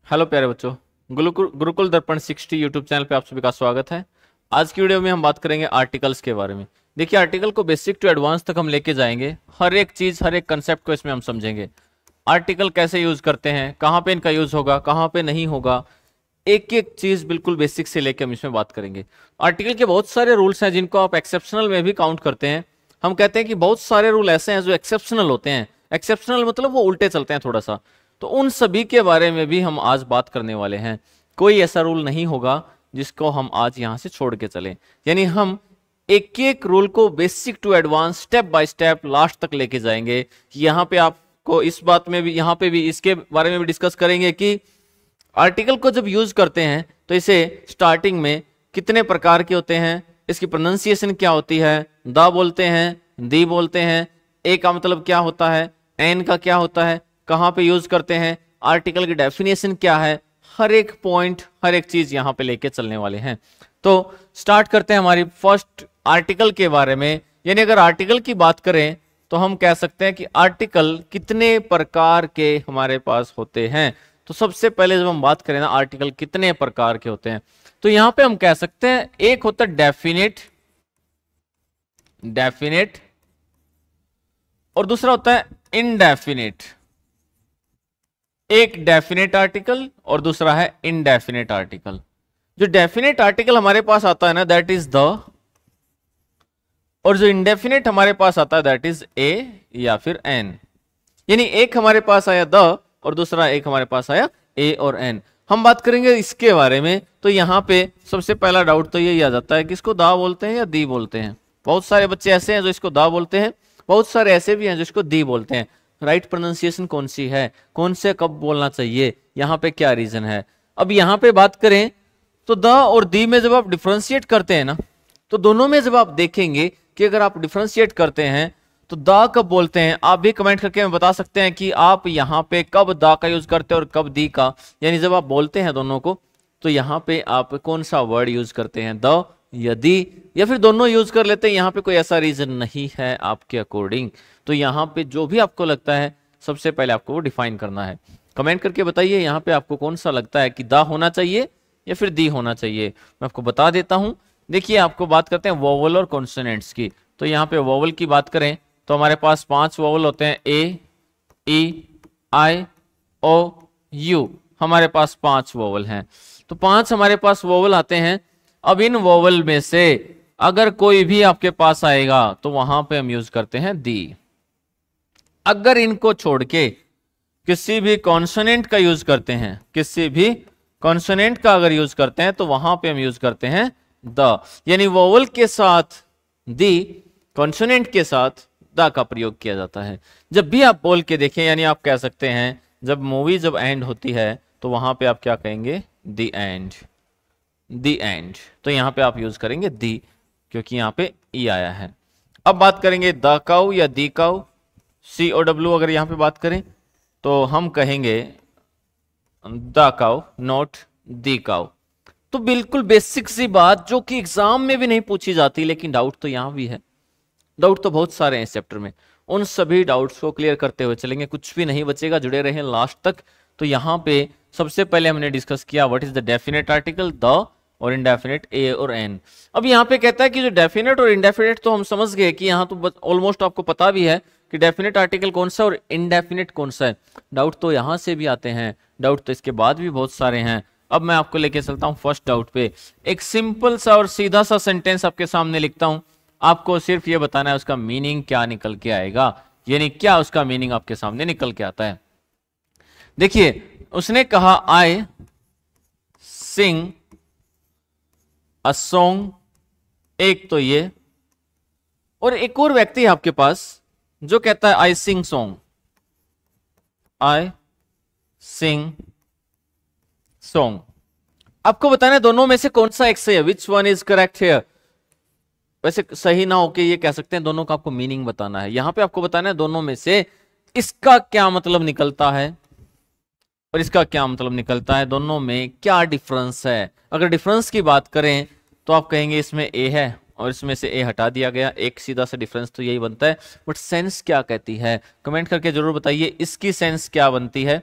Hello प्यारे बच्चों, गुरुकुल दर्पण 60 यूट्यूब चैनल पे आप सभी का स्वागत है। आज की वीडियो में हम बात करेंगे आर्टिकल्स के बारे में। देखिए, आर्टिकल को बेसिक टू एडवांस तक हम लेके जाएंगे। हर एक चीज, हर एक कंसेप्ट को इसमें हम समझेंगे। आर्टिकल कैसे यूज करते हैं, कहाँ पे इनका यूज होगा, कहाँ पे नहीं होगा, एक एक चीज बिल्कुल बेसिक से लेके हम इसमें बात करेंगे। आर्टिकल के बहुत सारे रूल्स हैं जिनको आप एक्सेप्शनल में भी काउंट करते हैं। हम कहते हैं कि बहुत सारे रूल ऐसे हैं जो एक्सेप्शनल होते हैं। एक्सेप्शनल मतलब वो उल्टे चलते हैं थोड़ा सा। तो उन सभी के बारे में भी हम आज बात करने वाले हैं। कोई ऐसा रूल नहीं होगा जिसको हम आज यहां से छोड़ के चलें। यानी हम एक एक रूल को basic to advance, step by step last तक लेके जाएंगे। यहाँ पे आपको इस बात में भी, यहाँ पे भी इसके बारे में भी डिस्कस करेंगे कि आर्टिकल को जब यूज करते हैं तो इसे स्टार्टिंग में कितने प्रकार के होते हैं, इसकी प्रोनाउंसिएशन क्या होती है, द बोलते हैं, दी बोलते हैं, ए का मतलब क्या होता है, एन का क्या होता है, कहाँ पे यूज करते हैं, आर्टिकल की डेफिनेशन क्या है, हर एक पॉइंट, हर एक चीज यहाँ पे लेके चलने वाले हैं। तो स्टार्ट करते हैं हमारी फर्स्ट आर्टिकल के बारे में। यानी अगर आर्टिकल की बात करें तो हम कह सकते हैं कि आर्टिकल कितने प्रकार के हमारे पास होते हैं। तो सबसे पहले जब हम बात करें ना, आर्टिकल कितने प्रकार के होते हैं, तो यहां पे हम कह सकते हैं एक होता है डेफिनेट, डेफिनेट, और दूसरा होता है इनडेफिनेट। एक डेफिनेट आर्टिकल और दूसरा है इनडेफिनेट आर्टिकल। जो डेफिनेट आर्टिकल हमारे पास आता है ना, दैट इज द, और जो इनडेफिनेट हमारे पास आता है दैट इज ए या फिर एन। यानी एक हमारे पास आया द और दूसरा एक हमारे पास आया ए और एन। हम बात करेंगे इसके बारे में। तो यहाँ पे सबसे पहला डाउट तो यही आ जाता है कि इसको दा बोलते हैं या दी बोलते हैं। बहुत सारे बच्चे ऐसे हैं जो इसको दा बोलते हैं, बहुत सारे ऐसे भी हैं जो इसको दी बोलते हैं। राइट प्रोनाउंसिएशन कौन सी है, कौन से कब बोलना चाहिए, यहाँ पे क्या रीजन है। अब यहाँ पे बात करें तो द और दी में जब आप डिफ्रेंशिएट करते हैं ना, तो दोनों में जब आप देखेंगे कि अगर आप डिफ्रेंशिएट करते हैं तो दा कब बोलते हैं, आप भी कमेंट करके हमें बता सकते हैं कि आप यहाँ पे कब दा का यूज करते हैं और कब दी का। यानी जब आप बोलते हैं दोनों को तो यहाँ पे आप कौन सा वर्ड यूज करते हैं, द या दी, या फिर दोनों यूज कर लेते हैं। यहाँ पे कोई ऐसा रीजन नहीं है आपके अकॉर्डिंग। तो यहाँ पे जो भी आपको लगता है सबसे पहले आपको वो डिफाइन करना है। कमेंट करके बताइए यहाँ पे आपको कौन सा लगता है कि दा होना चाहिए या फिर दी होना चाहिए। मैं आपको बता देता हूँ। देखिए, आपको बात करते हैं वोवल और कॉन्सोनेंट्स की। तो यहाँ पे वोवल की बात करें तो हमारे पास 5 वोवल होते हैं, ए, ई, आई, ओ, यू। हमारे पास 5 वोवल हैं। तो 5 हमारे पास वोवल आते हैं। अब इन वोवल में से अगर कोई भी आपके पास आएगा तो वहां पे हम यूज करते हैं दी। अगर इनको छोड़ के किसी भी कॉन्सोनेंट का यूज करते हैं, किसी भी कॉन्सोनेंट का अगर यूज करते हैं तो वहां पे हम यूज करते हैं द। यानी वोवल के साथ दी, कॉन्सोनेंट के साथ द का प्रयोग किया जाता है। जब भी आप बोल के देखें, यानी आप कह सकते हैं जब मूवी जब एंड होती है तो वहां पे आप क्या कहेंगे, द एंड, द एंड। तो यहां पे आप यूज करेंगे दी, क्योंकि यहां पे ई आया है। अब बात करेंगे द काउ या दी काउ, सी ओ डब्ल्यू। अगर यहां पे बात करें तो हम कहेंगे the cow, not the cow. तो बिल्कुल बेसिक सी बात जो कि एग्जाम में भी नहीं पूछी जाती, लेकिन डाउट तो यहां भी है। डाउट तो बहुत सारे हैं इस चैप्टर में। उन सभी डाउट्स को क्लियर करते हुए चलेंगे, कुछ भी नहीं बचेगा, जुड़े रहें लास्ट तक। तो यहाँ पे सबसे पहले हमने डिस्कस किया what is the definite article, the, और इनडेफिनेट ए और एन। अब यहाँ पे कहता है कि जो डेफिनेट और इनडेफिनेट तो हम समझ गए कि यहाँ तो ऑलमोस्ट आपको पता भी है कि डेफिनेट आर्टिकल कौन सा और इनडेफिनेट कौन सा है। डाउट तो यहाँ से भी आते हैं, डाउट तो इसके बाद भी बहुत सारे हैं। अब मैं आपको लेके चलता हूँ फर्स्ट डाउट पे। एक सिंपल सा और सीधा सा सेंटेंस आपके सामने लिखता हूँ। आपको सिर्फ ये बताना है उसका मीनिंग क्या निकल के आएगा, यानी क्या उसका मीनिंग आपके सामने निकल के आता है। देखिए, उसने कहा आई सिंग अ सॉन्ग, एक तो ये, और एक और व्यक्ति है आपके पास जो कहता है I sing song, I sing song. आपको बताना है दोनों में से कौन सा एक सही है, which one is correct here. वैसे सही ना होके ये कह सकते हैं दोनों का आपको मीनिंग बताना है। यहां पे आपको बताना है दोनों में से इसका क्या मतलब निकलता है और इसका क्या मतलब निकलता है, दोनों में क्या डिफरेंस है। अगर डिफरेंस की बात करें तो आप कहेंगे इसमें ए है और इसमें से ए हटा दिया गया, एक सीधा सा डिफरेंस तो यही बनता है। बट सेंस क्या कहती है, कमेंट करके जरूर बताइए इसकी सेंस क्या बनती है।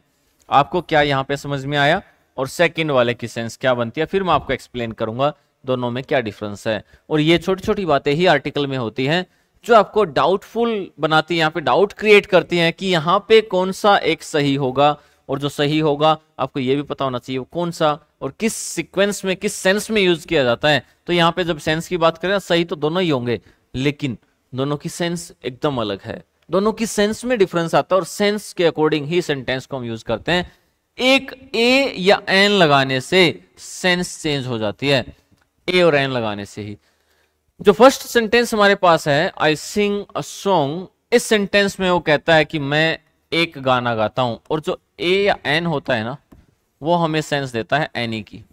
आपको क्या यहाँ पे समझ में आया और सेकंड वाले की सेंस क्या बनती है, फिर मैं आपको एक्सप्लेन करूंगा दोनों में क्या डिफरेंस है। और ये छोटी छोटी बातें ही आर्टिकल में होती हैं जो आपको डाउटफुल बनाती है, यहाँ पे डाउट क्रिएट करती हैं कि यहाँ पे कौन सा एक सही होगा, और जो सही होगा आपको ये भी पता होना चाहिए वो कौन सा और किस सीक्वेंस में किस सेंस में यूज किया जाता है। तो यहाँ पे जब सेंस की बात करें सही तो दोनों ही होंगे, लेकिन दोनों की सेंस एकदम अलग है, दोनों की सेंस में डिफरेंस आता है और सेंस के अकॉर्डिंग ही सेंटेंस को हम यूज करते हैं। एक ए या एन लगाने से सेंस चेंज हो जाती है, ए और एन लगाने से ही। जो फर्स्ट सेंटेंस हमारे पास है आई सिंग अ सॉन्ग, इस सेंटेंस में वो कहता है कि मैं एक गाना गाता हूं, और जो ए या एन होता है ना वो हमें सेंस देता है एनी की,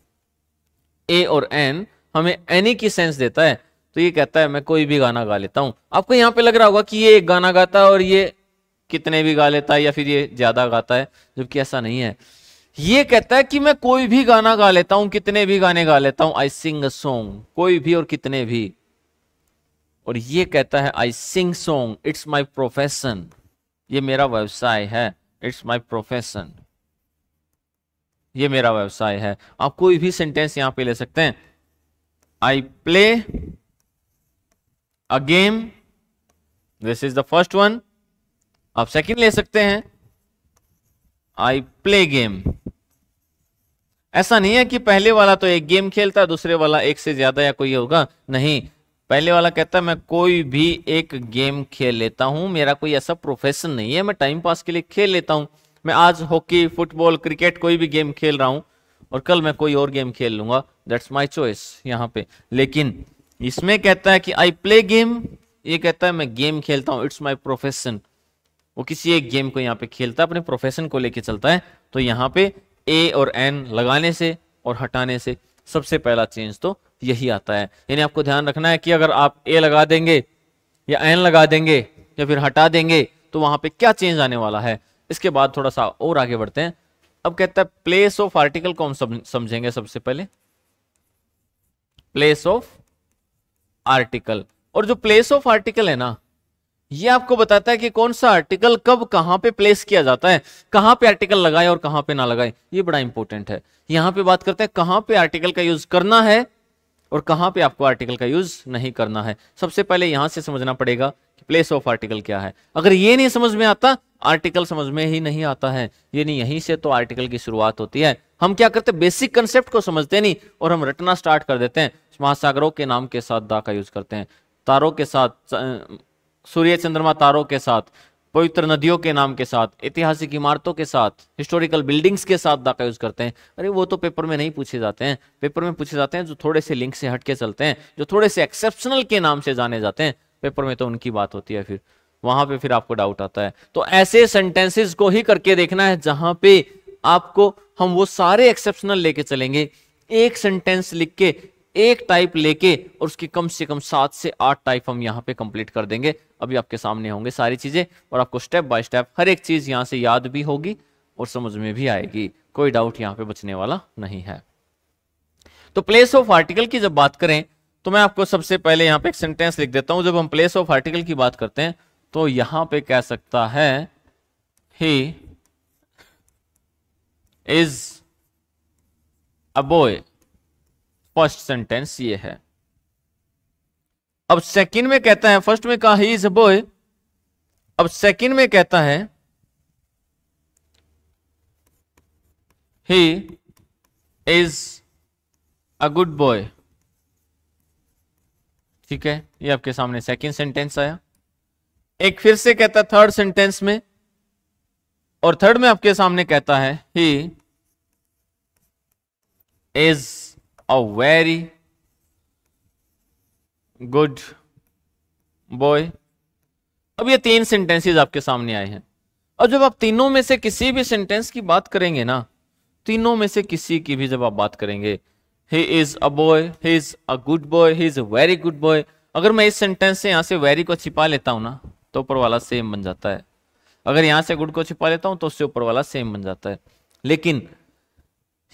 ए और एन हमें एनी की सेंस देता है। तो ये कहता है मैं कोई भी गाना गा लेता हूं। आपको यहां पे लग रहा होगा कि ये एक गाना गाता है और ये कितने भी गा लेता है या फिर ये ज्यादा गाता है, जबकि ऐसा नहीं है। ये कहता है कि मैं कोई भी गाना गा लेता हूं, कितने भी गाने गा लेता हूं, आई सिंग अ सॉन्ग, कोई भी और कितने भी। और ये कहता है I sing song, it's my profession, ये मेरा व्यवसाय है, इट्स माय प्रोफेशन, ये मेरा व्यवसाय है। आप कोई भी सेंटेंस यहां पे ले सकते हैं। I play a game, this is the first one. आप सेकंड ले सकते हैं, आई प्ले गेम। ऐसा नहीं है कि पहले वाला तो एक गेम खेलता है, दूसरे वाला एक से ज्यादा या कोई होगा, नहीं। पहले वाला कहता है मैं कोई भी एक गेम खेल लेता हूं, मेरा कोई ऐसा प्रोफेशन नहीं है, मैं टाइम पास के लिए खेल लेता हूं। मैं आज हॉकी, फुटबॉल, क्रिकेट कोई भी गेम खेल रहा हूं और कल मैं कोई और गेम खेल लूंगा, दैट्स माय चॉइस यहां पे। लेकिन इसमें कहता है कि आई प्ले गेम, ये कहता है मैं गेम खेलता हूं, इट्स माय प्रोफेशन। वो किसी एक गेम को यहाँ पे खेलता है, अपने प्रोफेशन को लेके चलता है। तो यहाँ पे ए और एन लगाने से और हटाने से सबसे पहला चेंज तो यही आता है। यानी आपको ध्यान रखना है कि अगर आप ए लगा देंगे या एन लगा देंगे या फिर हटा देंगे तो वहां पे क्या चेंज आने वाला है। इसके बाद थोड़ा सा और आगे बढ़ते हैं। अब कहता है प्लेस ऑफ आर्टिकल को हम समझेंगे सबसे पहले, प्लेस ऑफ आर्टिकल। और जो प्लेस ऑफ आर्टिकल है ना, ये आपको बताता है कि कौन सा आर्टिकल कब कहां पे प्लेस किया जाता है, कहां पे आर्टिकल लगाए और कहां पे ना लगाए, ये बड़ा इंपॉर्टेंट है। यहां पे बात करते हैं कहां पे आर्टिकल का यूज करना है और कहां पे आपको आर्टिकल का यूज नहीं करना है। सबसे पहले यहां से समझना पड़ेगा कि प्लेस ऑफ आर्टिकल क्या है। अगर ये नहीं समझ में आता, आर्टिकल समझ में ही नहीं आता है। ये नहीं, यहीं से तो आर्टिकल की शुरुआत होती है। हम क्या करते हैं, बेसिक कंसेप्ट को समझते नहीं और हम रटना स्टार्ट कर देते हैं। महासागरों के नाम के साथ दा का यूज करते हैं, तारों के साथ, सूर्य चंद्रमा तारों के साथ, पवित्र नदियों के नाम के साथ, ऐतिहासिक इमारतों के साथ, हिस्टोरिकल बिल्डिंग्स के साथ दा का यूज करते हैं। अरे वो तो पेपर में नहीं पूछे जाते हैं। पेपर में पूछे जाते हैं जो थोड़े से लिंक से हट के चलते हैं, जो थोड़े से एक्सेप्शनल के नाम से जाने जाते हैं। पेपर में तो उनकी बात होती है, फिर वहां पे फिर आपको डाउट आता है। तो ऐसे सेंटेंसेस को ही करके देखना है जहां पे आपको हम वो सारे एक्सेप्शनल लेके चलेंगे। एक सेंटेंस लिख के, एक टाइप लेके, और उसकी कम से कम 7 से 8 टाइप हम यहाँ पे कंप्लीट कर देंगे। अभी आपके सामने होंगे सारी चीजें और आपको स्टेप बाय स्टेप हर एक चीज यहाँ से याद भी होगी और समझ में भी आएगी। कोई डाउट यहाँ पे बचने वाला नहीं है। तो प्लेस ऑफ आर्टिकल की जब बात करें तो मैं आपको सबसे पहले यहाँ पे एक सेंटेंस लिख देता हूं। जब हम प्लेस ऑफ आर्टिकल की बात करते हैं तो यहां पे कह सकता है he is a boy. First sentence ये है। अब सेकंड में कहता है, फर्स्ट में कहा ही इज अ बॉय, अब सेकंड में कहता है he is a good boy. ठीक है, ये आपके सामने सेकंड सेंटेंस आया। एक फिर से कहता है थर्ड सेंटेंस में, और थर्ड में आपके सामने कहता है he is a very good boy. अब ये 3 सेंटेंसेस आपके सामने आए हैं। अब जब आप तीनों में से किसी भी सेंटेंस की बात करेंगे ना, तीनों में से किसी की भी जब आप बात करेंगे, he is a boy, he is a good boy, he is a very good boy, अगर मैं इस सेंटेंस से यहां से वेरी को छिपा लेता हूं ना तो ऊपर वाला सेम बन जाता है। अगर यहां से गुड को छिपा लेता हूं तो उससे ऊपर वाला सेम बन जाता है। लेकिन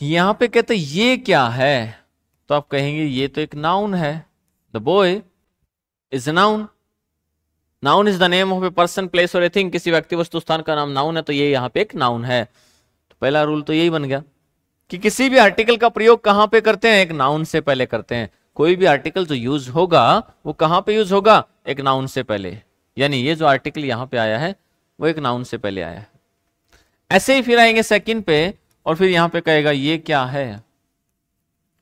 यहां पे कहते ये क्या है, तो आप कहेंगे ये तो एक नाउन है। The boy is a noun. Noun is the name of a person, place और ए थिंग। किसी व्यक्ति, वस्तु, स्थान का नाम नाउन है, तो ये यहाँ पे एक नाउन है। पहला रूल तो यही बन गया कि किसी भी आर्टिकल का प्रयोग कहां पे करते हैं, एक नाउन से पहले करते हैं। कोई भी आर्टिकल जो यूज होगा वो कहां पे यूज होगा, एक नाउन से पहले। यानी ये जो आर्टिकल यहां पे आया है वो एक नाउन से पहले आया है। ऐसे ही फिर आएंगे सेकंड पे और फिर यहां पे कहेगा ये क्या है,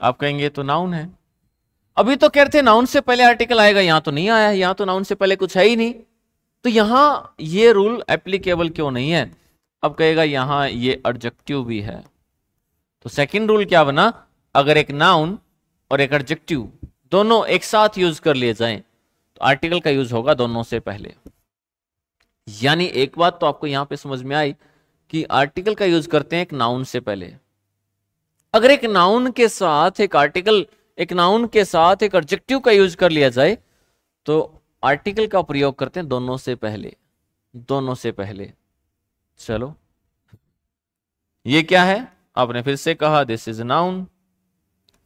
आप कहेंगे तो नाउन है। अभी तो कहते थे नाउन से पहले आर्टिकल आएगा, यहां तो नहीं आया है, यहां तो नाउन से पहले कुछ है ही नहीं, तो यहां ये रूल एप्लीकेबल क्यों नहीं है। अब कहेगा यहां ये एडजेक्टिव भी है, तो सेकंड रूल क्या बना, अगर एक नाउन और एक एडजेक्टिव दोनों एक साथ यूज कर लिए जाएं तो आर्टिकल का यूज होगा दोनों से पहले। यानी एक बात तो आपको यहां पे समझ में आई कि आर्टिकल का यूज करते हैं एक नाउन से पहले। अगर एक नाउन के साथ एक आर्टिकल, एक नाउन के साथ एक एडजेक्टिव का यूज कर लिया जाए तो आर्टिकल का प्रयोग करते हैं दोनों से पहले, दोनों से पहले। चलो ये क्या है, आपने फिर से कहा दिस इज नाउन।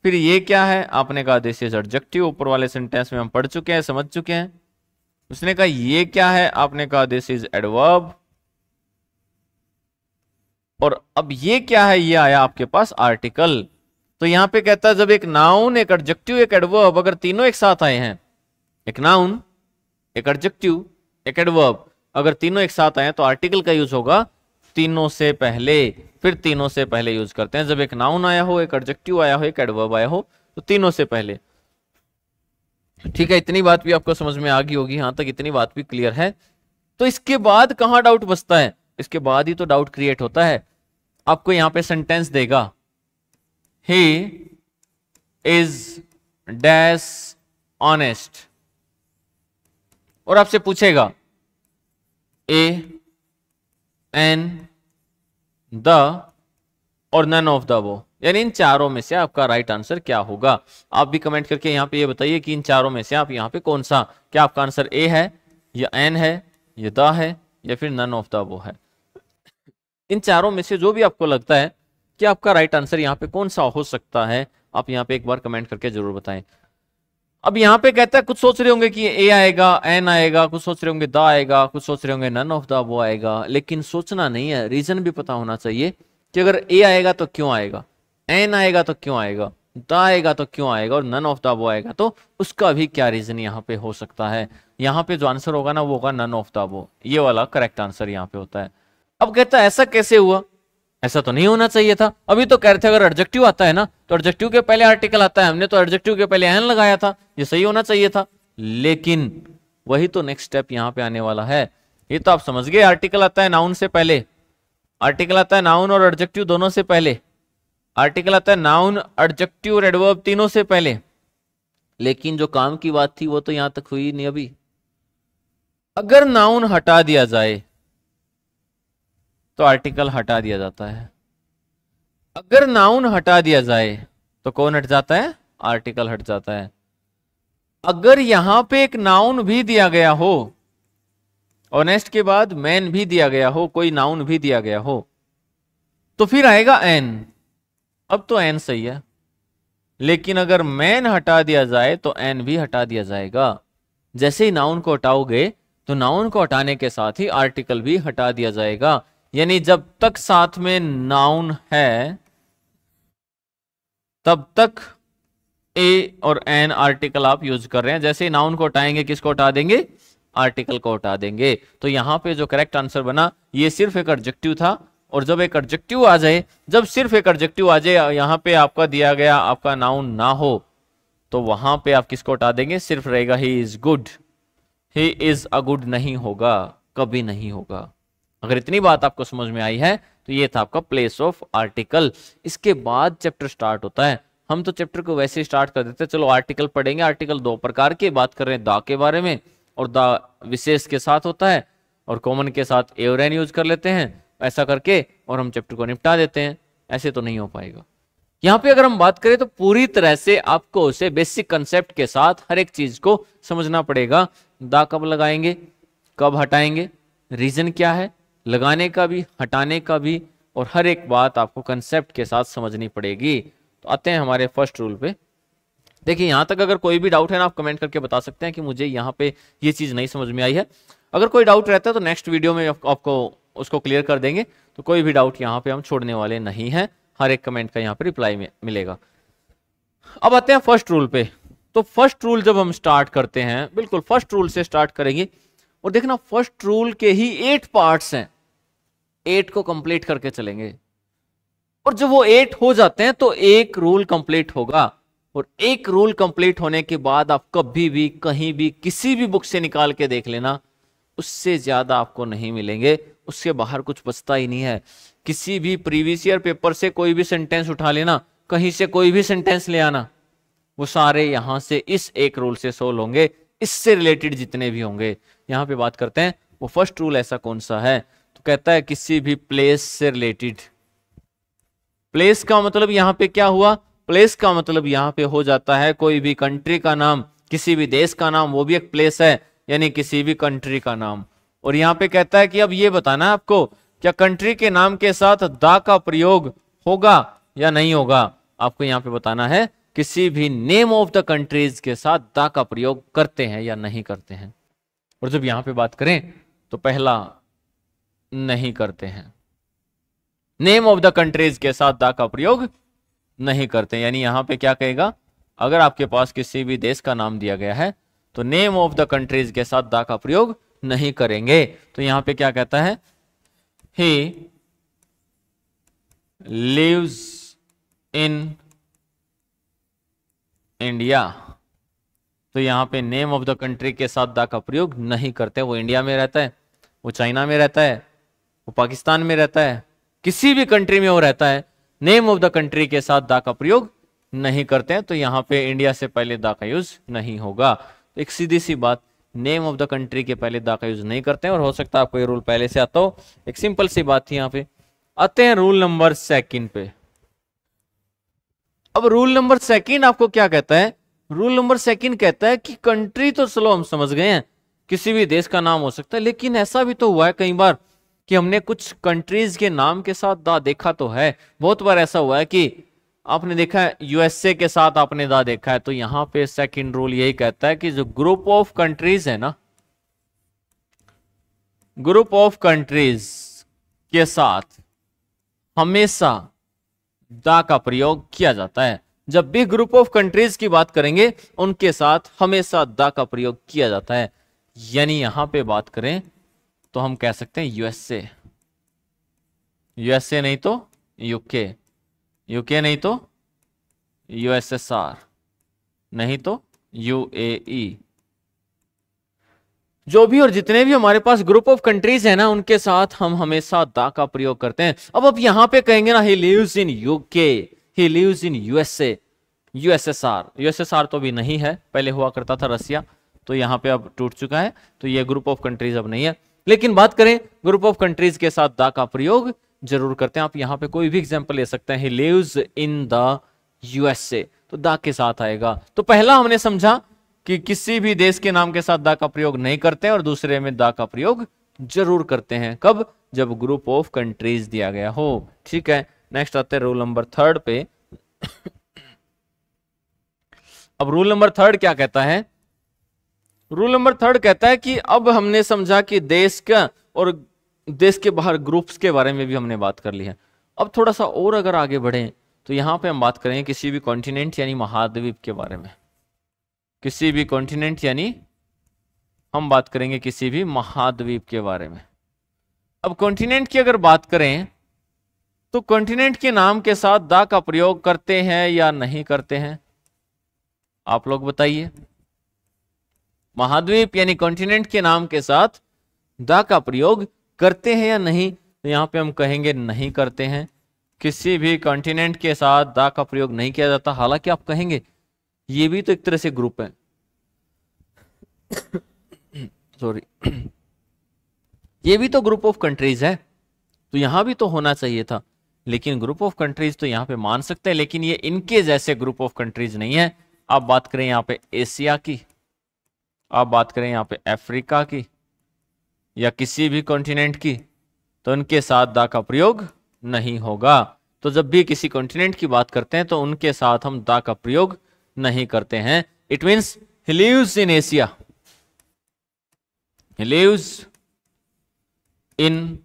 फिर ये क्या है, आपने कहा दिस इज एडजेक्टिव। ऊपर वाले सेंटेंस में हम पढ़ चुके हैं, समझ चुके हैं। उसने कहा ये क्या है, आपने कहा दिस इज एडवर्ब। और अब ये क्या है, ये आया आपके पास आर्टिकल। तो यहां पे कहता है जब एक नाउन, एक एडजेक्टिव, एक एडवर्ब अगर तीनों एक साथ आए हैं, एक नाउन, एक एडजेक्टिव, एक एडवर्ब, अगर तीनों एक साथ आए तो आर्टिकल का यूज होगा तीनों से पहले। फिर तीनों से पहले यूज करते हैं जब एक नाउन आया हो, एक एडजेक्टिव आया हो, एक एडवर्ब आया हो, तो तीनों से पहले। ठीक है, इतनी बात भी आपको समझ में आ गई होगी, यहां तक इतनी बात भी क्लियर है। तो इसके बाद कहां डाउट बचता है, इसके बाद ही तो डाउट क्रिएट होता है। आपको यहां पे सेंटेंस देगा ही इज डैश ऑनेस्ट, और आपसे पूछेगा ए, एन, द और नन ऑफ द वो, यानी इन चारों में से आपका राइट आंसर क्या होगा। आप भी कमेंट करके यहां पे ये बताइए कि इन चारों में से आप यहां पे कौन सा, क्या आपका आंसर ए है या एन है या द है या फिर नन ऑफ द वो है। इन चारों में से जो भी आपको लगता है कि आपका राइट आंसर यहां पे कौन सा हो सकता है, आप यहां पे एक बार कमेंट करके जरूर बताएं। अब यहां पे कहता है कुछ सोच रहे होंगे कि ए आएगा, एन आएगा, कुछ सोच रहे होंगे द आएगा, कुछ सोच रहे होंगे नन ऑफ द वो आएगा, लेकिन सोचना नहीं है, रीजन भी पता होना चाहिए कि अगर ए आएगा तो क्यों आएगा, एन आएगा तो क्यों आएगा, द आएगा तो क्यों आएगा और नन ऑफ द वो आएगा तो उसका भी क्या रीजन यहाँ पे हो सकता है। यहाँ पे जो आंसर होगा ना वो होगा नन ऑफ द वो, ये वाला करेक्ट आंसर यहाँ पे होता है। अब कहता है ऐसा कैसे हुआ, ऐसा तो नहीं होना चाहिए था। अभी तो कह रहे थे अगर एडजेक्टिव आता है ना तो एडजेक्टिव के पहले आर्टिकल आता है, हमने तो एडजेक्टिव के पहले एन लगाया था, ये सही होना चाहिए था। लेकिन वही तो नेक्स्ट स्टेप यहाँ पे आने वाला है। ये तो आप समझ गए, आर्टिकल आता है नाउन से पहले, आर्टिकल आता है नाउन और एडजेक्टिव दोनों से पहले, आर्टिकल आता है नाउन, एडजेक्टिव और एडवर्ब तीनों से पहले। लेकिन जो काम की बात थी वो तो यहां तक हुई नहीं अभी। अगर नाउन हटा दिया जाए तो आर्टिकल हटा दिया जाता है, अगर नाउन हटा दिया जाए तो कौन हट जाता है, आर्टिकल हट जाता है। अगर यहां पे एक नाउन भी दिया गया हो, ऑनेस्ट के बाद मैन भी दिया गया हो, कोई नाउन भी दिया गया हो, तो फिर आएगा एन। अब तो एन सही है, लेकिन अगर मैन हटा दिया जाए तो एन भी हटा दिया जाएगा। जैसे ही नाउन को हटाओगे तो नाउन को हटाने के साथ ही आर्टिकल भी हटा दिया जाएगा। यानी जब तक साथ में नाउन है तब तक ए और एन आर्टिकल आप यूज कर रहे हैं। जैसे ही नाउन को हटाएंगे किसको हटा देंगे, आर्टिकल को हटा देंगे। तो यहां पे जो करेक्ट आंसर बना ये सिर्फ एक एडजेक्टिव था, और जब एक एडजेक्टिव आ जाए, जब सिर्फ एक एडजेक्टिव आ जाए, यहां पे आपका दिया गया आपका नाउन ना हो, तो वहां पे आप किसको हटा देंगे, सिर्फ रहेगा he is good. He is a good नहीं होगा, कभी नहीं होगा। अगर इतनी बात आपको समझ में आई है तो ये था आपका प्लेस ऑफ आर्टिकल। इसके बाद चैप्टर स्टार्ट होता है। हम तो चैप्टर को वैसे ही स्टार्ट कर देते हैं, चलो आर्टिकल पढ़ेंगे। आर्टिकल दो प्रकार के, बात कर रहे हैं दा के बारे में, और दा विशेष के साथ होता है और कॉमन के साथ ए और एन यूज कर लेते हैं, ऐसा करके और हम चैप्टर को निपटा देते हैं। ऐसे तो नहीं हो पाएगा। यहाँ पे अगर हम बात करें तो पूरी तरह से आपको उसे बेसिक कंसेप्ट के साथ हर एक चीज को समझना पड़ेगा। दा कब लगाएंगे, कब हटाएंगे, रीजन क्या है लगाने का भी, हटाने का भी, और हर एक बात आपको कंसेप्ट के साथ समझनी पड़ेगी। तो आते हैं हमारे फर्स्ट रूल पे। देखिए यहां तक अगर कोई भी डाउट है ना, आप कमेंट करके बता सकते हैं कि मुझे यहाँ पे ये चीज नहीं समझ में आई है। अगर कोई डाउट रहता है तो नेक्स्ट वीडियो में आपको उसको क्लियर कर देंगे, तो कोई भी डाउट यहाँ पे हम छोड़ने वाले नहीं हैं, हर एक कमेंट का यहाँ पे रिप्लाई मिलेगा। अब आते हैं फर्स्ट रूल पे। तो फर्स्ट रूल जब हम स्टार्ट करते हैं, बिल्कुल फर्स्ट रूल से स्टार्ट करेंगे, और देखना फर्स्ट रूल के ही 8 पार्ट्स हैं, 8 को कंप्लीट करके चलेंगे, और जब वो 8 हो जाते हैं तो एक रूल कंप्लीट होगा, और एक रूल कंप्लीट होने के बाद आप कभी भी कहीं भी किसी भी बुक से निकाल के देख लेना, उससे ज्यादा आपको नहीं मिलेंगे, उसके बाहर कुछ बचता ही नहीं है। किसी भी प्रीवियस ईयर पेपर से कोई भी सेंटेंस उठा लेना, कहीं से कोई भी सेंटेंस ले आना, वो सारे यहां से इस एक रूल से सोल्व होंगे, इससे रिलेटेड जितने भी होंगे। यहां पे बात करते हैं वो फर्स्ट रूल ऐसा कौन सा है, तो कहता है किसी भी प्लेस से रिलेटेड। प्लेस का मतलब यहां पे क्या हुआ, प्लेस का मतलब यहां पे हो जाता है कोई भी कंट्री का नाम, किसी भी देश का नाम, वो भी एक प्लेस है, यानी किसी भी कंट्री का नाम। और यहां पे कहता है कि अब ये बताना है आपको, क्या कंट्री के नाम के साथ द का प्रयोग होगा या नहीं होगा। आपको यहां पे बताना है किसी भी नेम ऑफ द कंट्रीज के साथ द का प्रयोग करते हैं या नहीं करते हैं। और जब यहां पे बात करें तो पहला नहीं करते हैं, नेम ऑफ द कंट्रीज के साथ द का प्रयोग नहीं करते, यानी यहां पे क्या कहेगा, अगर आपके पास किसी भी देश का नाम दिया गया है तो नेम ऑफ द कंट्रीज के साथ द का प्रयोग नहीं करेंगे। तो यहां पे क्या कहता है, ही लिव्स इन इंडिया, तो यहां पे नेम ऑफ द कंट्री के साथ द का प्रयोग नहीं करते। वो इंडिया में रहता है, वो चाइना में रहता है, वो पाकिस्तान में रहता है, किसी भी कंट्री में वो रहता है, नेम ऑफ द कंट्री के साथ द का प्रयोग नहीं करते हैं। तो यहां पे इंडिया से पहले द का यूज नहीं होगा। तो एक सीधी सी बात, नेम ऑफ द कंट्री के पहले द का यूज नहीं करते हैं, और हो सकता है आपको ये रूल पहले से आता हो। एक सिंपल सी बात थी। यहां पे आते हैं रूल नंबर 2 पे। अब रूल नंबर 2 आपको क्या कहता है, रूल नंबर 2 कहता है कि कंट्री तो चलो हम समझ गए हैं, किसी भी देश का नाम हो सकता है, लेकिन ऐसा भी तो हुआ है कई बार कि हमने कुछ कंट्रीज के नाम के साथ दा देखा तो है। बहुत बार ऐसा हुआ है कि आपने देखा है यूएसए के साथ आपने दा देखा है। तो यहां पे सेकंड रूल यही कहता है कि जो ग्रुप ऑफ कंट्रीज है ना, ग्रुप ऑफ कंट्रीज के साथ हमेशा दा का प्रयोग किया जाता है। जब भी ग्रुप ऑफ कंट्रीज की बात करेंगे उनके साथ हमेशा दा का प्रयोग किया जाता है। यानी यहां पे बात करें तो हम कह सकते हैं यूएसए, यूएसए नहीं तो यूके, यूके नहीं तो यूएसएसआर, नहीं तो यूएई, जो भी और जितने भी हमारे पास ग्रुप ऑफ कंट्रीज है ना, उनके साथ हम हमेशा दा का प्रयोग करते हैं। अब यहां पे कहेंगे ना, he lives in UK, he lives in USA, USSR, USSR तो भी नहीं है, पहले हुआ करता था रसिया, तो यहां पे अब टूट चुका है, तो ये ग्रुप ऑफ कंट्रीज अब नहीं है। लेकिन बात करें ग्रुप ऑफ कंट्रीज के साथ दा का प्रयोग जरूर करते हैं। आप यहां पे कोई भी एग्जांपल ले सकते हैं, he lives in the USA, तो दा के साथ आएगा। तो पहला हमने समझा कि किसी भी देश के नाम के साथ दा का प्रयोग नहीं करते हैं, और दूसरे में दा का प्रयोग जरूर करते हैं। कब, जब ग्रुप ऑफ कंट्रीज दिया गया हो। ठीक है, नेक्स्ट आते हैं रूल नंबर 3 पे। अब रूल नंबर 3 क्या कहता है, रूल नंबर 3 कहता है कि अब हमने समझा कि देश का और देश के बाहर ग्रुप्स के बारे में भी हमने बात कर ली है। अब थोड़ा सा और अगर आगे बढ़े तो यहां पे हम बात करेंगे किसी भी कॉन्टिनेंट यानी महाद्वीप के बारे में। किसी भी कॉन्टिनेंट यानी हम बात करेंगे किसी भी महाद्वीप के बारे में। अब कॉन्टिनेंट की अगर बात करें तो कॉन्टिनेंट के नाम के साथ दा का प्रयोग करते हैं या नहीं करते हैं, आप लोग बताइए। महाद्वीप यानी कॉन्टिनेंट के नाम के साथ दा का प्रयोग करते हैं या नहीं, तो यहां पे हम कहेंगे नहीं करते हैं। किसी भी कॉन्टिनेंट के साथ दा का प्रयोग नहीं किया जाता। हालांकि आप कहेंगे ये भी तो एक तरह से ग्रुप है, सॉरी, ये भी तो ग्रुप ऑफ कंट्रीज है, तो यहां भी तो होना चाहिए था। लेकिन ग्रुप ऑफ कंट्रीज तो यहां पे मान सकते हैं, लेकिन ये इनके जैसे ग्रुप ऑफ कंट्रीज नहीं है। आप बात करें यहां पे एशिया की, आप बात करें यहां पे अफ्रीका की, या किसी भी कॉन्टिनेंट की, तो उनके साथ दा का प्रयोग नहीं होगा। तो जब भी किसी कॉन्टिनेंट की बात करते हैं तो उनके साथ हम दा का प्रयोग नहीं करते हैं। It means he lives in Asia, he lives in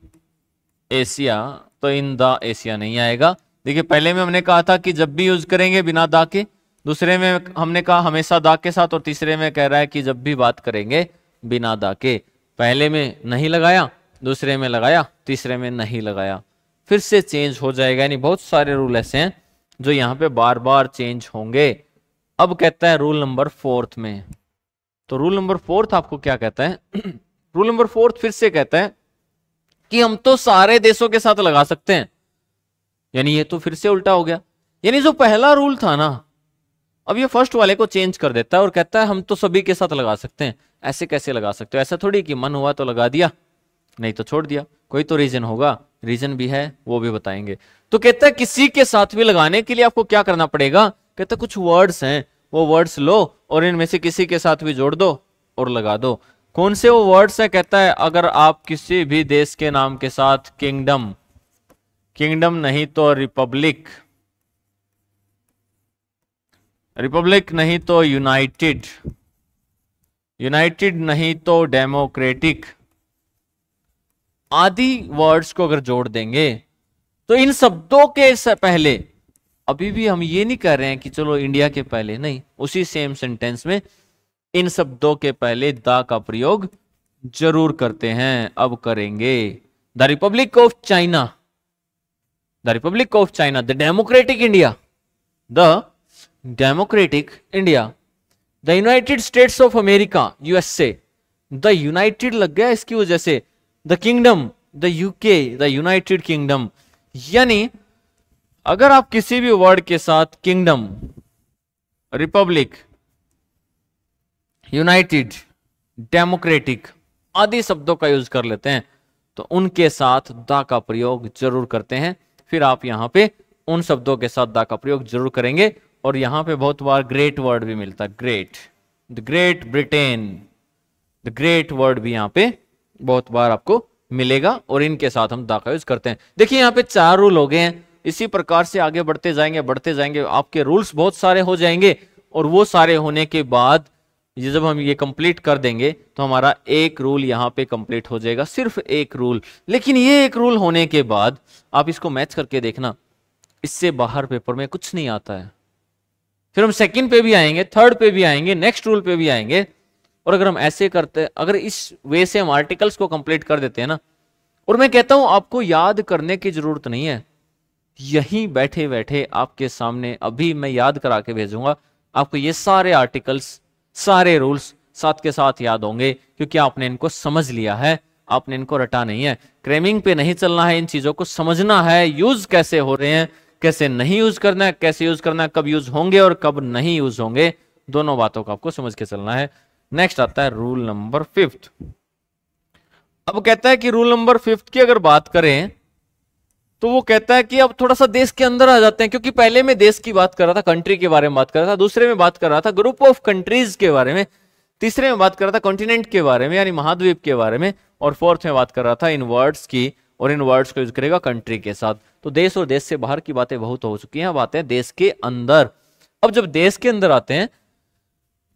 Asia, तो इन द एशिया नहीं आएगा। देखिए पहले में हमने कहा था कि जब भी यूज करेंगे बिना दा के, दूसरे में हमने कहा हमेशा दा के साथ, और तीसरे में कह रहा है कि जब भी बात करेंगे बिना दा के। पहले में नहीं लगाया, दूसरे में लगाया, तीसरे में नहीं लगाया, फिर से चेंज हो जाएगा। यानी बहुत सारे रूल ऐसे हैं जो यहाँ पे बार बार चेंज होंगे। अब कहता है रूल नंबर 4 में, तो रूल नंबर 4 आपको क्या कहता है? रूल नंबर 4 फिर से कहता है कि हम तो सारे देशों के साथ लगा सकते हैं। यानी ये तो फिर से उल्टा हो गया। यानी जो पहला रूल था ना, अब ये फर्स्ट वाले को चेंज कर देता है और कहता है हम तो सभी के साथ लगा सकते हैं। ऐसे कैसे लगा सकते हो? ऐसा थोड़ी कि मन हुआ तो लगा दिया, नहीं तो छोड़ दिया। कोई तो रीजन होगा, रीजन भी है वो भी बताएंगे। तो कहता है किसी के साथ भी लगाने के लिए आपको क्या करना पड़ेगा? कहता है कुछ वर्ड्स हैं, वो वर्ड्स लो और इनमें से किसी के साथ भी जोड़ दो और लगा दो। कौन से वो वर्ड्स है? कहता है अगर आप किसी भी देश के नाम के साथ किंगडम, किंगडम नहीं तो रिपब्लिक, रिपब्लिक नहीं तो यूनाइटेड, यूनाइटेड नहीं तो डेमोक्रेटिक आदि वर्ड्स को अगर जोड़ देंगे तो इन शब्दों के पहले, अभी भी हम ये नहीं कर रहे हैं कि चलो इंडिया के पहले, नहीं, उसी सेम सेंटेंस में इन शब्दों के पहले द का प्रयोग जरूर करते हैं। अब करेंगे the Republic of China, the Republic of China, the democratic India, the democratic India, the United states of America USA, the United लग गया इसकी वजह से, the kingdom, the UK, the United kingdom. यानी अगर आप किसी भी वर्ड के साथ किंगडम, रिपब्लिक, यूनाइटेड, डेमोक्रेटिक आदि शब्दों का यूज कर लेते हैं तो उनके साथ द का प्रयोग जरूर करते हैं। फिर आप यहां पे उन शब्दों के साथ द का प्रयोग जरूर करेंगे। और यहां पे बहुत बार ग्रेट वर्ड भी मिलता है, great, the great Britain, the great word भी यहां पे बहुत बार आपको मिलेगा और इनके साथ हम द का यूज करते हैं। देखिए यहाँ पे 4 रूल हो गए हैं। इसी प्रकार से आगे बढ़ते जाएंगे, बढ़ते जाएंगे, आपके रूल्स बहुत सारे हो जाएंगे। और वो सारे होने के बाद ये जब हम ये कंप्लीट कर देंगे तो हमारा एक रूल यहाँ पे कंप्लीट हो जाएगा, सिर्फ एक रूल। लेकिन ये एक रूल होने के बाद आप इसको मैच करके देखना, इससे बाहर पेपर में कुछ नहीं आता है। फिर हम सेकंड पे भी आएंगे, थर्ड पे भी आएंगे, नेक्स्ट रूल पे भी आएंगे। और अगर हम ऐसे करते, अगर इस वे से हम आर्टिकल्स को कंप्लीट कर देते हैं ना, और मैं कहता हूं आपको याद करने की जरूरत नहीं है, यहीं बैठे बैठे आपके सामने अभी मैं याद करा के भेजूंगा आपको। ये सारे आर्टिकल्स, सारे रूल्स साथ के साथ याद होंगे क्योंकि आपने इनको समझ लिया है, आपने इनको रटा नहीं है। क्रेमिंग पे नहीं चलना है, इन चीजों को समझना है, यूज कैसे हो रहे हैं, कैसे नहीं यूज करना है, कैसे यूज करना है, कब यूज होंगे और कब नहीं यूज होंगे, दोनों बातों को आपको समझ के चलना है। नेक्स्ट आता है रूल नंबर 5। अब कहता है कि रूल नंबर 5 की अगर बात करें तो वो कहता है कि अब थोड़ा सा देश के अंदर आ जाते हैं, क्योंकि पहले में देश की बात कर रहा था, कंट्री के बारे में बात कर रहा था, दूसरे में बात कर रहा था ग्रुप ऑफ कंट्रीज के बारे में, तीसरे में बात कर रहा था कॉन्टिनेंट के बारे में यानी महाद्वीप के बारे में, और फोर्थ में बात कर रहा था इन वर्ड्स की, और इन वर्ड्स को यूज करेगा कंट्री के साथ। तो देश और देश से बाहर की बातें बहुत हो चुकी हैं, अब आते हैं देश के अंदर। अब जब देश के अंदर आते हैं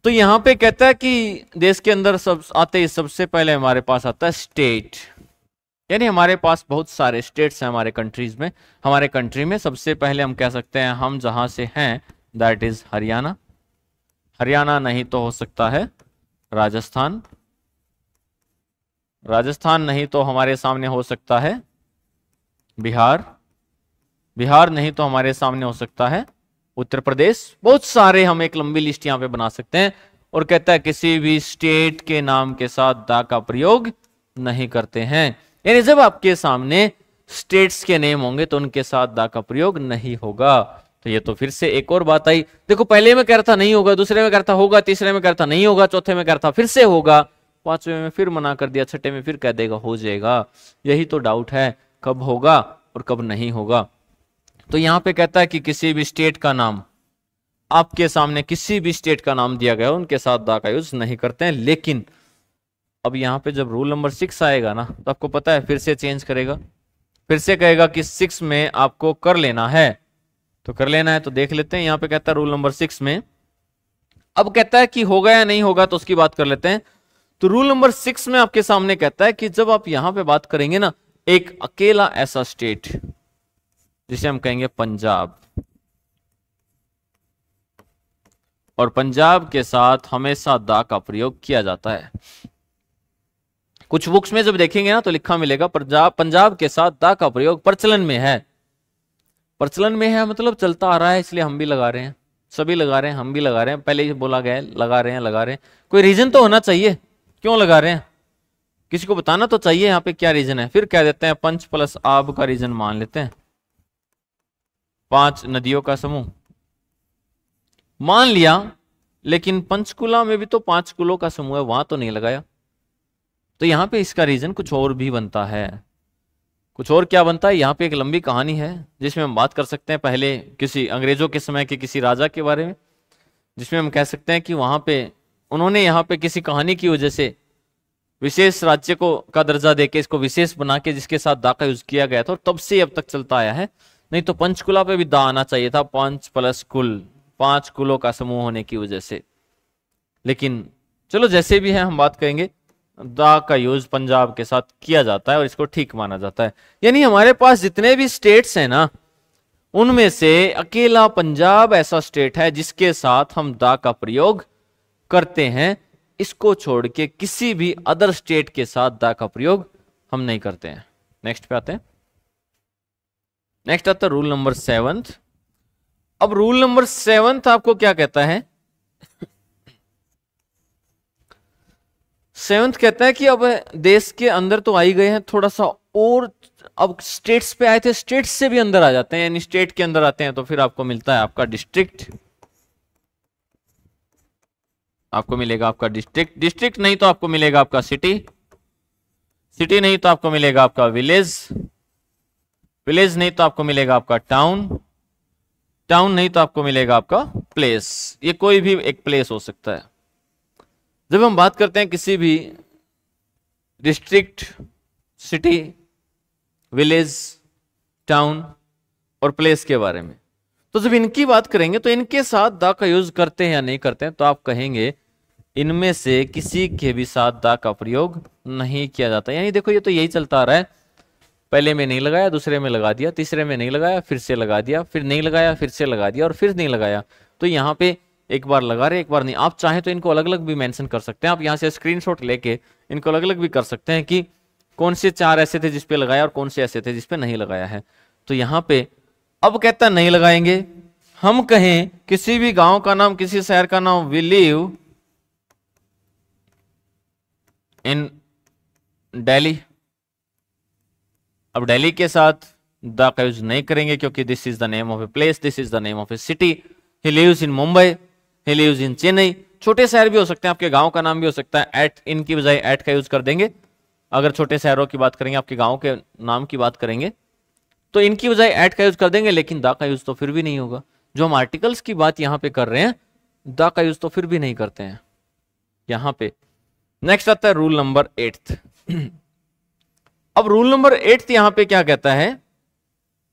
तो यहां पे कहता है कि देश के अंदर सब आते ही सबसे पहले हमारे पास आता है स्टेट, यानी हमारे पास बहुत सारे स्टेट्स हैं हमारे कंट्रीज में। हमारे कंट्री में सबसे पहले हम कह सकते हैं, हम जहां से हैं दैट इज हरियाणा, हरियाणा नहीं तो हो सकता है राजस्थान, राजस्थान नहीं तो हमारे सामने हो सकता है बिहार, बिहार नहीं तो हमारे सामने हो सकता है उत्तर प्रदेश। बहुत सारे, हम एक लंबी लिस्ट यहां पे बना सकते हैं। और कहता है किसी भी स्टेट के नाम के साथ द का प्रयोग नहीं करते हैं, यानी जब आपके सामने स्टेट्स के नेम होंगे तो उनके साथ द का प्रयोग नहीं होगा। तो ये तो फिर से एक और बात आई। देखो पहले में कह रहा था नहीं होगा, दूसरे में कह रहा था होगा, तीसरे में कह रहा था नहीं होगा, चौथे में कह रहा था फिर से होगा, पांचवें में फिर मना कर दिया, छठे में फिर कह देगा हो जाएगा। यही तो डाउट है, कब होगा और कब नहीं होगा। तो यहां पे कहता है कि किसी भी स्टेट का नाम, आपके सामने किसी भी स्टेट का नाम दिया गया उनके साथ द का यूज नहीं करते हैं। लेकिन अब यहां पे जब रूल नंबर 6 आएगा ना तो आपको पता है फिर से चेंज करेगा, फिर से कहेगा कि 6 में आपको कर लेना है, तो कर लेना है। तो देख लेते हैं, यहां पे कहता है रूल नंबर 6 में, अब कहता है कि होगा या नहीं होगा तो उसकी बात कर लेते हैं। तो रूल नंबर 6 में आपके सामने कहता है कि जब आप यहां पे बात करेंगे ना एक अकेला ऐसा स्टेट जिसे हम कहेंगे पंजाब, और पंजाब के साथ हमेशा दा का प्रयोग किया जाता है। कुछ बुक्स में जब देखेंगे ना तो लिखा मिलेगा पंजाब के साथ दा का प्रयोग प्रचलन में है। प्रचलन में है मतलब चलता आ रहा है, इसलिए हम भी लगा रहे हैं, सभी लगा रहे हैं, हम भी लगा रहे हैं, पहले ही बोला गया है लगा रहे हैं लगा रहे हैं। कोई रीजन तो होना चाहिए क्यों लगा रहे हैं, किसी को बताना तो चाहिए यहाँ पे क्या रीजन है। फिर कह देते हैं पंच प्लस आब का रीजन मान लेते हैं, 5 नदियों का समूह मान लिया, लेकिन पंचकुला में भी तो 5 कुलों का समूह है, वहां तो नहीं लगाया। तो यहां पे इसका रीजन कुछ और भी बनता है। कुछ और क्या बनता है, यहाँ पे एक लंबी कहानी है जिसमें हम बात कर सकते हैं पहले किसी अंग्रेजों के समय के किसी राजा के बारे में, जिसमें हम कह सकते हैं कि वहां पे उन्होंने यहाँ पे किसी कहानी की वजह से विशेष राज्य को का दर्जा देके इसको विशेष बना के जिसके साथ दा का यूज किया गया था, और तब से अब तक चलता आया है। नहीं तो पंचकुला पे भी दा आना चाहिए था, 5 प्लस कुल, 5 कुलों का समूह होने की वजह से। लेकिन चलो जैसे भी है, हम बात करेंगे दा का यूज पंजाब के साथ किया जाता है और इसको ठीक माना जाता है। यानी हमारे पास जितने भी स्टेट्स हैं ना, उनमें से अकेला पंजाब ऐसा स्टेट है जिसके साथ हम दा का प्रयोग करते हैं। इसको छोड़ के किसी भी अदर स्टेट के साथ दा का प्रयोग हम नहीं करते हैं। नेक्स्ट पे आते हैं। नेक्स्ट आता है रूल नंबर 7। अब रूल नंबर 7 आपको क्या कहता है, 7 कहता है कि अब देश के अंदर तो आ ही गए हैं, थोड़ा सा और अब स्टेट्स पे आए थे, स्टेट्स से भी अंदर आ जाते हैं, यानी स्टेट के अंदर आते हैं तो फिर आपको मिलता है आपका डिस्ट्रिक्ट, आपको मिलेगा आपका डिस्ट्रिक्ट, डिस्ट्रिक्ट नहीं तो आपको मिलेगा आपका सिटी, सिटी नहीं तो आपको मिलेगा आपका विलेज, विलेज नहीं तो आपको मिलेगा आपका टाउन, टाउन नहीं तो आपको मिलेगा आपका प्लेस। ये कोई भी एक प्लेस हो सकता है। जब हम बात करते हैं किसी भी डिस्ट्रिक्ट, सिटी, विलेज, टाउन और प्लेस के बारे में, तो जब इनकी बात करेंगे तो इनके साथ दा का यूज करते हैं या नहीं करते हैं, तो आप कहेंगे इनमें से किसी के भी साथ दा का प्रयोग नहीं किया जाता। यानी देखो ये तो यही चलता आ रहा है, पहले में नहीं लगाया, दूसरे में लगा दिया, तीसरे में नहीं लगाया, फिर से लगा दिया, फिर नहीं लगाया, फिर से लगा दिया और फिर नहीं लगाया। तो यहाँ पे एक बार लगा रहे, एक बार नहीं। आप चाहें तो इनको अलग अलग भी मेंशन कर सकते हैं, आप यहाँ से स्क्रीनशॉट लेके इनको अलग अलग भी कर सकते हैं कि कौन से 4 ऐसे थे जिसपे लगाया और कौन से ऐसे थे जिसपे नहीं लगाया है। तो यहाँ पे अब कहता नहीं लगाएंगे, हम कहें किसी भी गांव का नाम, किसी शहर का नाम, वी लिव इन दिल्ली। अब दिल्ली के साथ द का यूज नहीं करेंगे क्योंकि this is the name of a place, this is the name of a city. He lives in Mumbai, he lives in Chennai. छोटे शहर भी हो सकते हैं, आपके गांव का नाम भी हो सकता है, एट, इनकी बजाय एट का यूज कर देंगे। अगर छोटे शहरों की बात करेंगे, आपके गांव के नाम की बात करेंगे तो इनकी बजाय एट का यूज कर देंगे, लेकिन दा का यूज तो फिर भी नहीं होगा। जो हम आर्टिकल्स की बात यहां पे कर रहे हैं, दा का यूज तो फिर भी नहीं करते हैं यहां पे। नेक्स्ट आता है रूल नंबर 8। अब रूल नंबर 8 यहां पे क्या कहता है,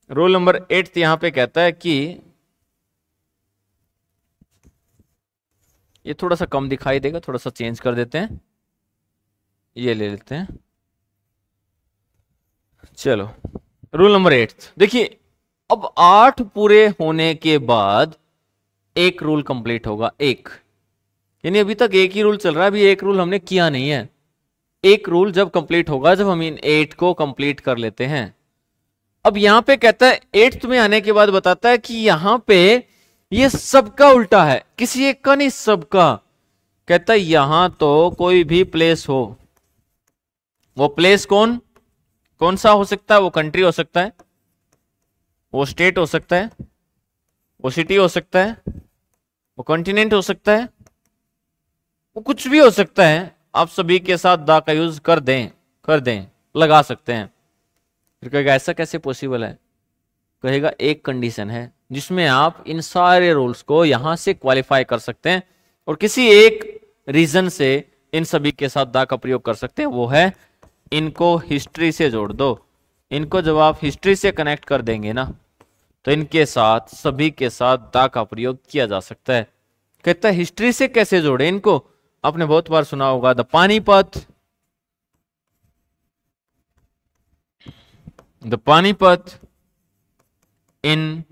रूल नंबर 8 यहां पे कहता है कि ये थोड़ा सा कम दिखाई देगा, थोड़ा सा चेंज कर देते हैं, ये ले लेते हैं। चलो रूल नंबर 8 देखिए, अब 8 पूरे होने के बाद एक रूल कंप्लीट होगा। एक, यानी अभी तक एक ही रूल चल रहा है, अभी एक रूल हमने किया नहीं है। एक रूल जब कंप्लीट होगा जब हम इन 8 को कंप्लीट कर लेते हैं। अब यहां पे कहता है 8th में आने के बाद बताता है कि यहां पे ये सबका उल्टा है, किसी एक का नहीं, सबका। कहता है यहां तो कोई भी प्लेस हो, वो प्लेस कौन सा हो सकता है, वो कंट्री हो सकता है, वो स्टेट हो सकता है, वो सिटी हो सकता है, वो कॉन्टिनेंट हो सकता है, वो कुछ भी हो सकता है। आप सभी के साथ दा का यूज कर दें, लगा सकते हैं। फिर कहेगा ऐसा कैसे पॉसिबल है, कहेगा एक कंडीशन है जिसमें आप इन सारे रूल्स को यहां से क्वालिफाई कर सकते हैं और किसी एक रीजन से इन सभी के साथ दा का प्रयोग कर सकते हैं, वो है इनको हिस्ट्री से जोड़ दो। इनको जब आप हिस्ट्री से कनेक्ट कर देंगे ना, तो इनके साथ सभी के साथ दा का प्रयोग किया जा सकता है। कहता है हिस्ट्री से कैसे जोड़े इनको, आपने बहुत बार सुना होगा the Panipat, the Panipat in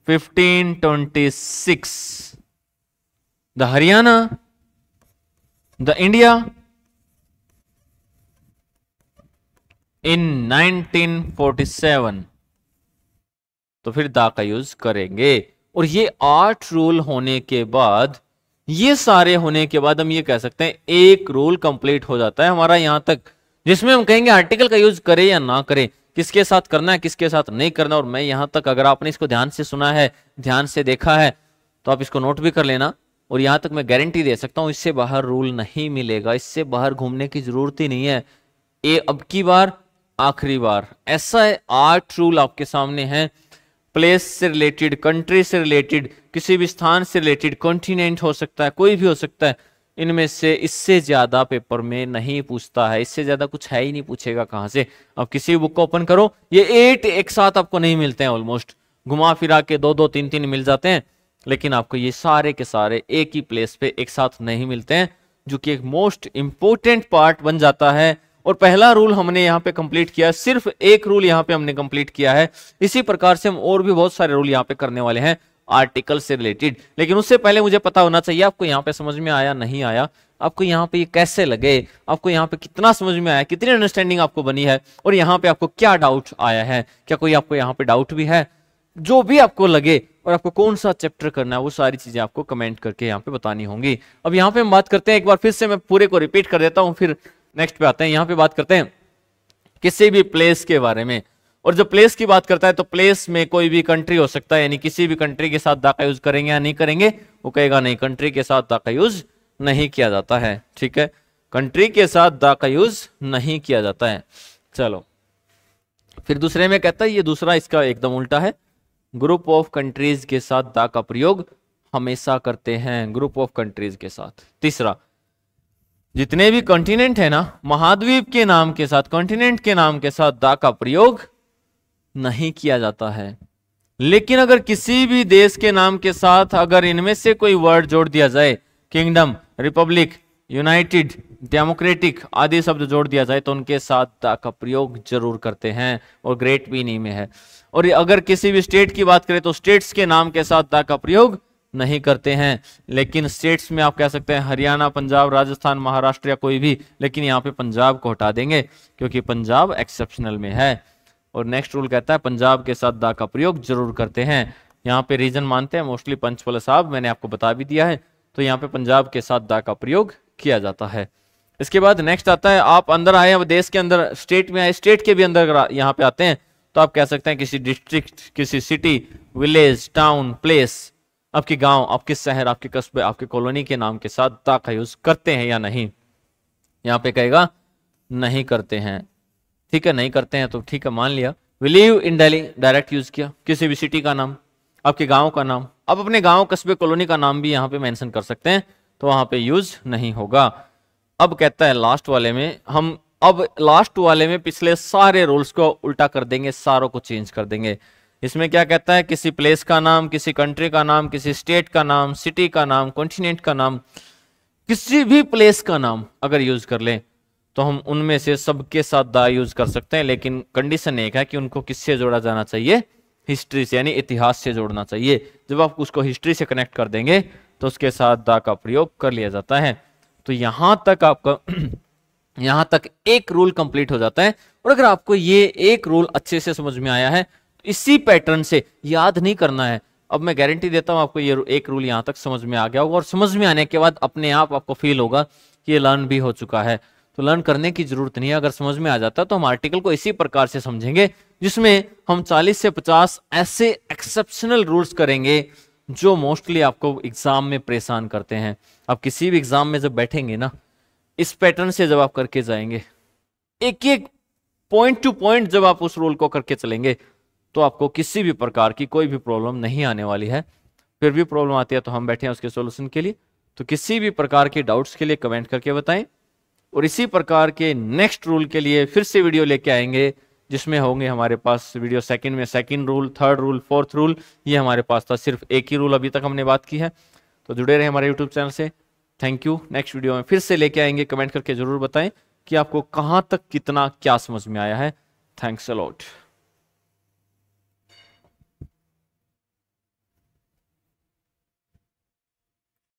1526, the Haryana, the India in 1947। तो फिर दा का यूज करेंगे। और ये 8 रूल होने के बाद, ये सारे होने के बाद हम ये कह सकते हैं एक रूल कंप्लीट हो जाता है हमारा यहां तक, जिसमें हम कहेंगे आर्टिकल का यूज करें या ना करें, किसके साथ करना है किसके साथ नहीं करना। और मैं यहां तक, अगर आपने इसको ध्यान से सुना है, ध्यान से देखा है, तो आप इसको नोट भी कर लेना। और यहां तक मैं गारंटी दे सकता हूं इससे बाहर रूल नहीं मिलेगा, इससे बाहर घूमने की जरूरत ही नहीं है। ये अब की बार आखिरी बार ऐसा है, 8 रूल आपके सामने हैं। प्लेस से रिलेटेड, कंट्री से रिलेटेड, किसी भी स्थान से रिलेटेड, कॉन्टिनेंट हो सकता है, कोई भी हो सकता है। इनमें से इससे ज्यादा पेपर में नहीं पूछता है, इससे ज्यादा कुछ है ही नहीं, पूछेगा कहां से। अब किसी बुक को ओपन करो, ये 8 एक साथ आपको नहीं मिलते हैं, ऑलमोस्ट घुमा फिरा के 2-2 3-3 मिल जाते हैं, लेकिन आपको ये सारे के सारे एक ही प्लेस पे एक साथ नहीं मिलते हैं, जो कि एक मोस्ट इंपोर्टेंट पार्ट बन जाता है। और पहला रूल हमने यहाँ पे कंप्लीट किया, सिर्फ एक रूल यहाँ पे हमने कंप्लीट किया है। इसी प्रकार से हम और भी बहुत सारे रूल यहाँ पे करने वाले हैं आर्टिकल से रिलेटेड। लेकिन उससे पहले मुझे पता होना चाहिए आपको यहाँ पे समझ में आया नहीं आया, आपको यहाँ पे ये कैसे लगे, आपको यहाँ पे कितना समझ में आया, कितनी अंडरस्टैंडिंग आपको बनी है, और यहाँ पे आपको क्या डाउट आया है, क्या कोई आपको यहाँ पे डाउट भी है। जो भी आपको लगे और आपको कौन सा चैप्टर करना है, वो सारी चीजें आपको कमेंट करके यहाँ पे बतानी होंगी। अब यहाँ पे हम बात करते हैं, एक बार फिर से मैं पूरे को रिपीट कर देता हूँ, फिर नेक्स्ट पे आते हैं। यहाँ पे बात करते हैं किसी भी प्लेस के बारे में। और जब प्लेस की बात करता है तो प्लेस में कोई भी कंट्री हो सकता है, यानी किसी भी कंट्री के साथ दा का यूज करेंगे या नहीं करेंगे, वो कहेगा नहीं, कंट्री के साथ दा का यूज नहीं किया जाता है। ठीक है, कंट्री के साथ दा का यूज नहीं किया जाता है। चलो फिर दूसरे में कहता है, ये दूसरा इसका एकदम उल्टा है, ग्रुप ऑफ कंट्रीज के साथ दा का प्रयोग हमेशा करते हैं, ग्रुप ऑफ कंट्रीज के साथ। तीसरा, जितने भी कॉन्टिनेंट है ना, महाद्वीप के नाम के साथ, कॉन्टिनेंट के नाम के साथ दा का प्रयोग नहीं किया जाता है। लेकिन अगर किसी भी देश के नाम के साथ अगर इनमें से कोई वर्ड जोड़ दिया जाए, किंगडम, रिपब्लिक, यूनाइटेड, डेमोक्रेटिक आदि शब्द जोड़ दिया जाए, तो उनके साथ दा का प्रयोग जरूर करते हैं, और ग्रेट भी इन्हीं में है। और अगर किसी भी स्टेट की बात करें तो स्टेट्स के नाम के साथ दा का प्रयोग नहीं करते हैं। लेकिन स्टेट्स में आप कह सकते हैं हरियाणा, पंजाब, राजस्थान, महाराष्ट्र या कोई भी, लेकिन यहाँ पे पंजाब को हटा देंगे क्योंकि पंजाब एक्सेप्शनल में है। और नेक्स्ट रूल कहता है पंजाब के साथ दा का प्रयोग जरूर करते हैं। यहाँ पे रीजन मानते हैं मोस्टली पंचकुला साहब, मैंने आपको बता भी दिया है। तो यहाँ पे पंजाब के साथ दा का प्रयोग किया जाता है। इसके बाद नेक्स्ट आता है, आप अंदर आए, अब देश के अंदर, स्टेट में आए, स्टेट के भी अंदर यहाँ पे आते हैं, तो आप कह सकते हैं किसी डिस्ट्रिक्ट, किसी सिटी, विलेज, टाउन, प्लेस, आपके गांव, आपके शहर, आपके कस्बे, आपके कॉलोनी के नाम के साथ दा का यूज करते हैं या नहीं। यहाँ पे कहेगा नहीं करते हैं। ठीक है, नहीं करते हैं तो ठीक है, मान लिया। We live in Delhi, direct use किया। किसी भी सिटी का नाम, आपके गांव का नाम, आप अपने गांव, कस्बे, कॉलोनी का नाम भी यहाँ पे मेंशन कर सकते हैं, तो वहां पे यूज नहीं होगा। अब कहता है लास्ट वाले में, हम अब लास्ट वाले में पिछले सारे रूल्स को उल्टा कर देंगे, सारों को चेंज कर देंगे। इसमें क्या कहता है, किसी प्लेस का नाम, किसी कंट्री का नाम, किसी स्टेट का नाम, सिटी का नाम, कॉन्टिनेंट का नाम, किसी भी प्लेस का नाम अगर यूज कर लें तो हम उनमें से सबके साथ दा यूज कर सकते हैं। लेकिन कंडीशन एक है कि उनको किससे जोड़ा जाना चाहिए, हिस्ट्री से, यानी इतिहास से जोड़ना चाहिए। जब आप उसको हिस्ट्री से कनेक्ट कर देंगे तो उसके साथ दा का प्रयोग कर लिया जाता है। तो यहां तक आपका यहां तक एक रूल कंप्लीट हो जाता है। और अगर आपको ये एक रूल अच्छे से समझ में आया है, इसी पैटर्न से याद नहीं करना है। अब मैं गारंटी देता हूं आपको ये एक रूल यहां तक समझ में आ गया होगा, और समझ में आने के बाद अपने आप आपको फील होगा कि ये लर्न भी हो चुका है। तो लर्न करने की जरूरत नहीं है, अगर समझ में आ जाता है तो हम आर्टिकल को इसी प्रकार से समझेंगे, जिसमें हम 40 से 50 ऐसे एक्सेप्शनल रूल्स करेंगे जो मोस्टली आपको एग्जाम में परेशान करते हैं। आप किसी भी एग्जाम में जब बैठेंगे ना, इस पैटर्न से जब आप करके जाएंगे, एक एक पॉइंट टू पॉइंट जब आप उस रूल को करके चलेंगे, तो आपको किसी भी प्रकार की कोई भी प्रॉब्लम नहीं आने वाली है। फिर भी प्रॉब्लम आती है तो हम बैठे हैं उसके सॉल्यूशन के लिए। तो किसी भी प्रकार के डाउट्स के लिए कमेंट करके बताएं, और इसी प्रकार के नेक्स्ट रूल के लिए फिर से वीडियो लेके आएंगे, जिसमें होंगे हमारे पास वीडियो सेकंड में second rule, third rule, fourth rule. ये हमारे पास था, सिर्फ एक ही रूल अभी तक हमने बात की है। तो जुड़े रहे हमारे यूट्यूब चैनल से। Thank you. नेक्स्ट वीडियो में फिर से लेके आएंगे, कमेंट करके जरूर बताएं कि आपको कहां तक कितना क्या समझ में आया है। Thanks a lot.